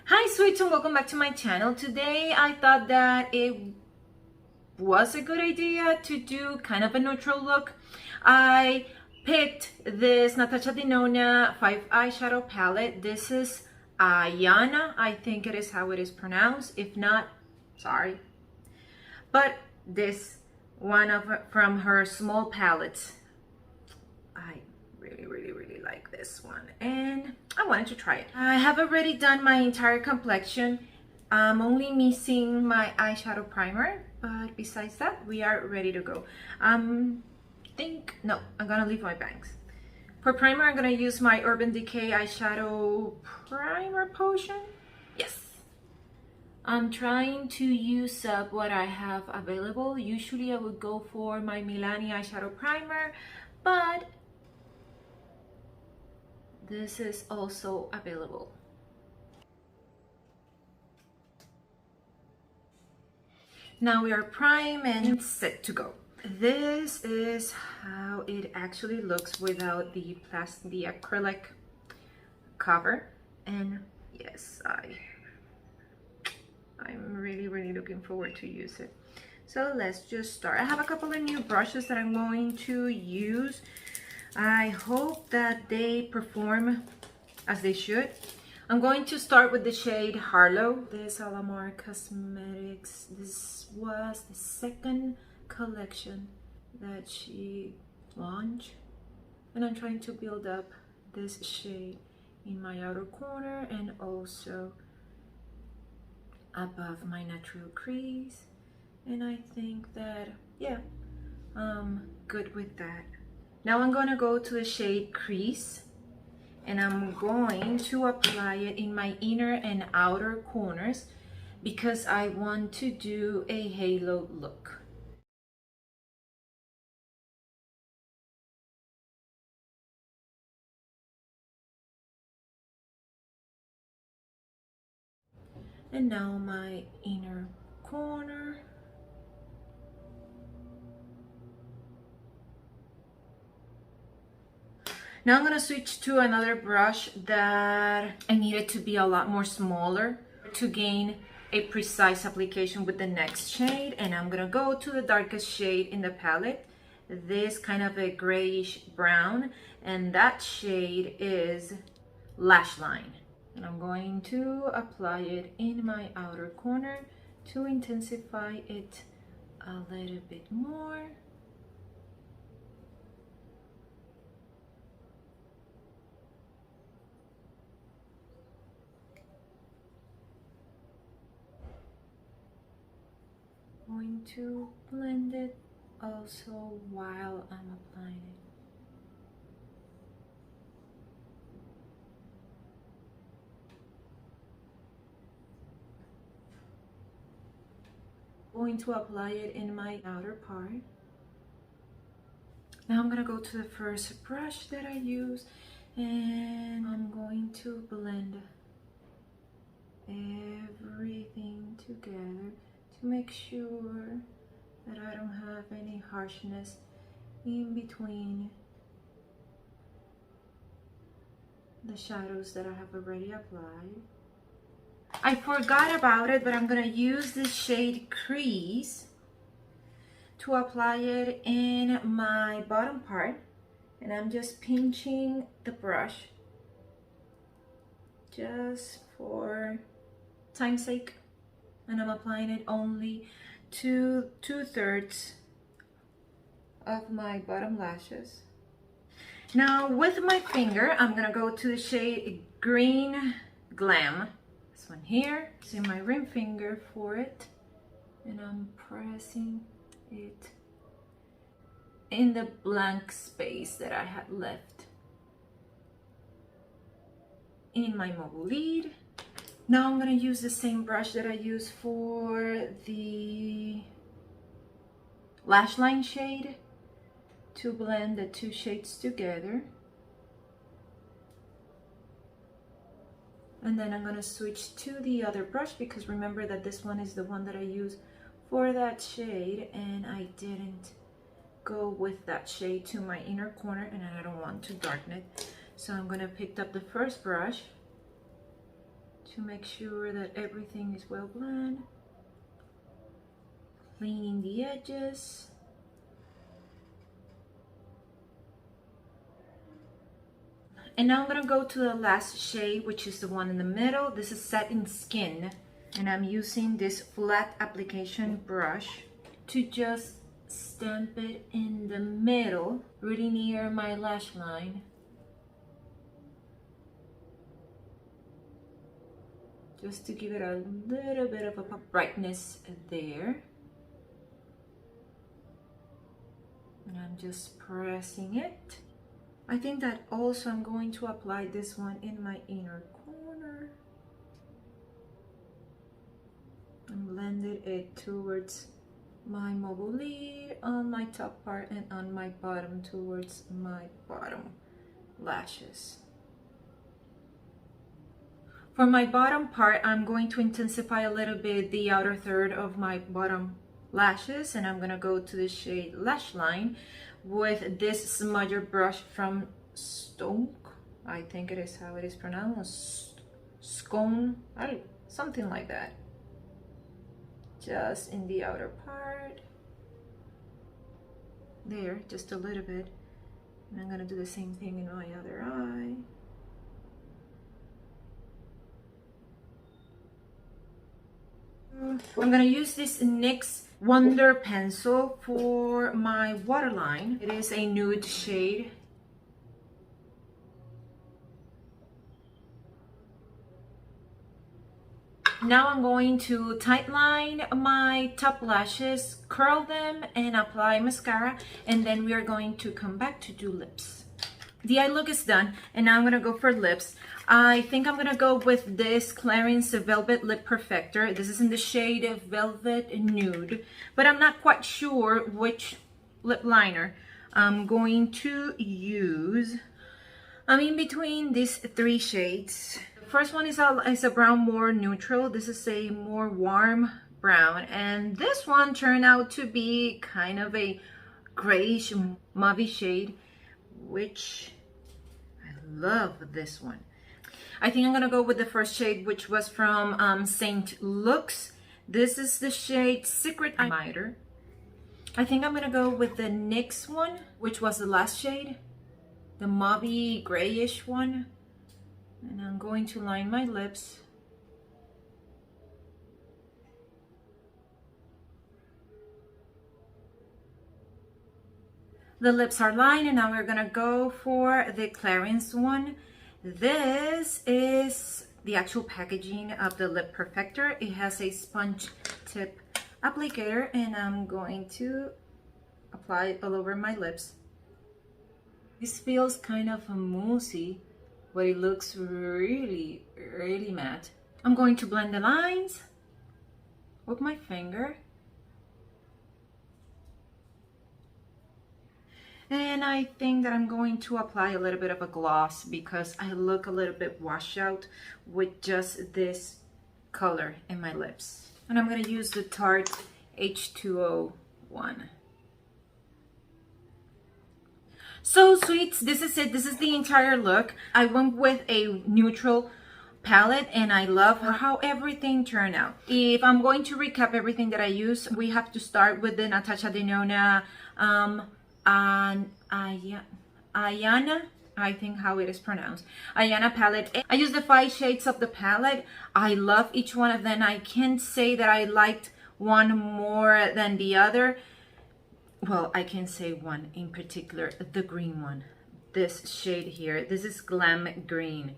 Hi sweets, and welcome back to my channel. Today I thought that it was a good idea to do kind of a neutral look. I picked this Natasha Denona 5 eyeshadow palette. This is Ayana, I think it is how it is pronounced. If not, sorry. But this one from her small palettes. I really like this one and I wanted to try it. I have already done my entire complexion. I'm only missing my eyeshadow primer, but besides that we are ready to go. I'm gonna leave my bangs. For primer, I'm gonna use my Urban Decay eyeshadow primer potion. Yes, I'm trying to use up what I have available. Usually I would go for my Milani eyeshadow primer, but this is also available. Now we are primed and set to go. This is how it actually looks without the acrylic cover. And yes, I'm really looking forward to use it. So let's just start. I have a couple of new brushes that I'm going to use. I hope that they perform as they should. I'm going to start with the shade Harlow. This Alamar Cosmetics. This was the second collection that she launched. And I'm trying to build up this shade in my outer corner and also above my natural crease. And I think that, yeah, I'm good with that. Now I'm gonna go to the shade Crease and I'm going to apply it in my inner and outer corners because I want to do a halo look. And now my inner corner. Now I'm gonna switch to another brush that I needed to be a lot more smaller to gain a precise application with the next shade. And I'm gonna go to the darkest shade in the palette, this kind of a grayish brown, and that shade is Lash Line. And I'm going to apply it in my outer corner to intensify it a little bit more. Going to blend it also while I'm applying it. Going to apply it in my outer part. Now I'm gonna go to the first brush that I use and I'm going to blend everything together to make sure that I don't have any harshness in between the shadows that I have already applied. I forgot about it, but I'm gonna use the shade Crease to apply it in my bottom part, and I'm just pinching the brush just for time's sake, and I'm applying it only to 2/3 of my bottom lashes. Now with my finger, I'm gonna go to the shade Green Glam. This one here. Using my ring finger for it, and I'm pressing it in the blank space that I had left in my mobile lid. Now I'm gonna use the same brush that I used for the Lash Line shade to blend the two shades together. And then I'm gonna switch to the other brush because remember that this one is the one that I use for that shade, and I didn't go with that shade to my inner corner and I don't want to darken it. So I'm gonna pick up the first brush to make sure that everything is well blended. Cleaning the edges. And now I'm gonna go to the last shade, which is the one in the middle. This is Set in Skin. And I'm using this flat application brush to just stamp it in the middle, really near my lash line. Just to give it a little bit of a brightness there. And I'm just pressing it. I think that also I'm going to apply this one in my inner corner. And blended it towards my mobile lid on my top part and on my bottom towards my bottom lashes. For my bottom part, I'm going to intensify a little bit the outer third of my bottom lashes, and I'm gonna go to the shade Lash Line with this smudger brush from Stonk. I think it is how it is pronounced. Scone, something like that. Just in the outer part. There, just a little bit. And I'm gonna do the same thing in my other eye. I'm gonna use this NYX Wonder pencil for my waterline. It is a nude shade. Now I'm going to tightline my top lashes, curl them, and apply mascara, and then we are going to come back to do lips. The eye look is done, and now I'm gonna go for lips. I think I'm gonna go with this Clarins Velvet Lip Perfector. This is in the shade of Velvet Nude, but I'm not quite sure which lip liner I'm going to use. I'm in between these three shades. The first one is a brown, more neutral. This is a more warm brown, and this one turned out to be kind of a grayish mauve shade, which I love this one. I think I'm gonna go with the first shade, which was from Saint Lux. This is the shade Secret Admirer. I think I'm gonna go with the NYX one, which was the last shade, the mauve grayish one. And I'm going to line my lips. The lips are lined, and now we're gonna go for the Clarins one. This is the actual packaging of the Lip Perfector. It has a sponge tip applicator, and I'm going to apply it all over my lips. This feels kind of moussey, but it looks really, really matte. I'm going to blend the lines with my finger. And I think that I'm going to apply a little bit of a gloss because I look a little bit washed out with just this color in my lips. And I'm going to use the Tarte H2O one. So sweets, this is it. This is the entire look. I went with a neutral palette, and I love how everything turned out. If I'm going to recap everything that I use, we have to start with the Natasha Denona Ayana, I think how it is pronounced, Ayana palette. I use the 5 shades of the palette. I love each one of them. I can't say that I liked one more than the other. Well, I can say one in particular, the green one. This shade here, this is Glam Green.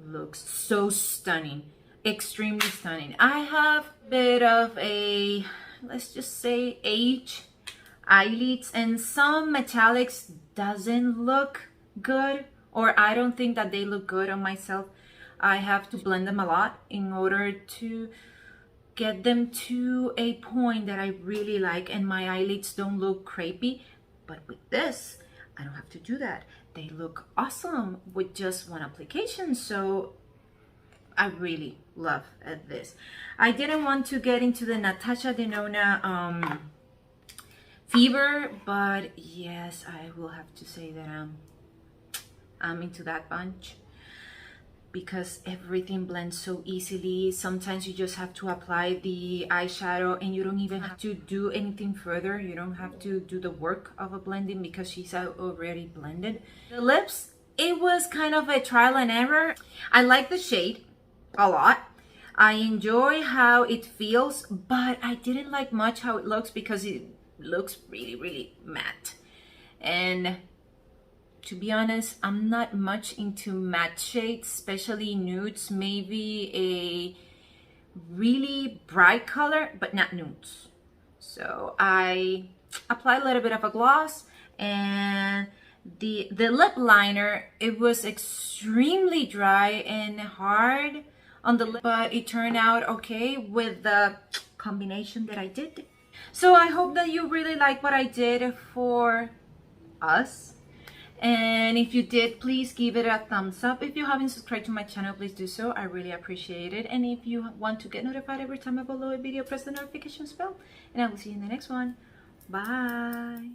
Looks so stunning, extremely stunning. I have a bit of a, let's just say, age eyelids, and some metallics doesn't look good, or I don't think that they look good on myself. I have to blend them a lot in order to get them to a point that I really like, and my eyelids don't look crepey. But with this, I don't have to do that. They look awesome with just one application, so I really love this. I didn't want to get into the Natasha Denona fever, but yes, I will have to say that I'm into that bunch because everything blends so easily. Sometimes you just have to apply the eyeshadow and you don't even have to do anything further. You don't have to do the work of a blending because she's already blended. The lips, it was kind of a trial and error. I like the shade a lot. I enjoy how it feels, but I didn't like much how it looks because it looks really matte. And to be honest, I'm not much into matte shades, especially nudes. Maybe a really bright color, but not nudes. So I applied a little bit of a gloss, and the lip liner, it was extremely dry and hard on the lip, but it turned out okay with the combination that I did. So I hope that you really like what I did for us. And if you did, please give it a thumbs up. If you haven't subscribed to my channel, please do so. I really appreciate it. And if you want to get notified every time I upload a video, press the notification bell. And I will see you in the next one. Bye.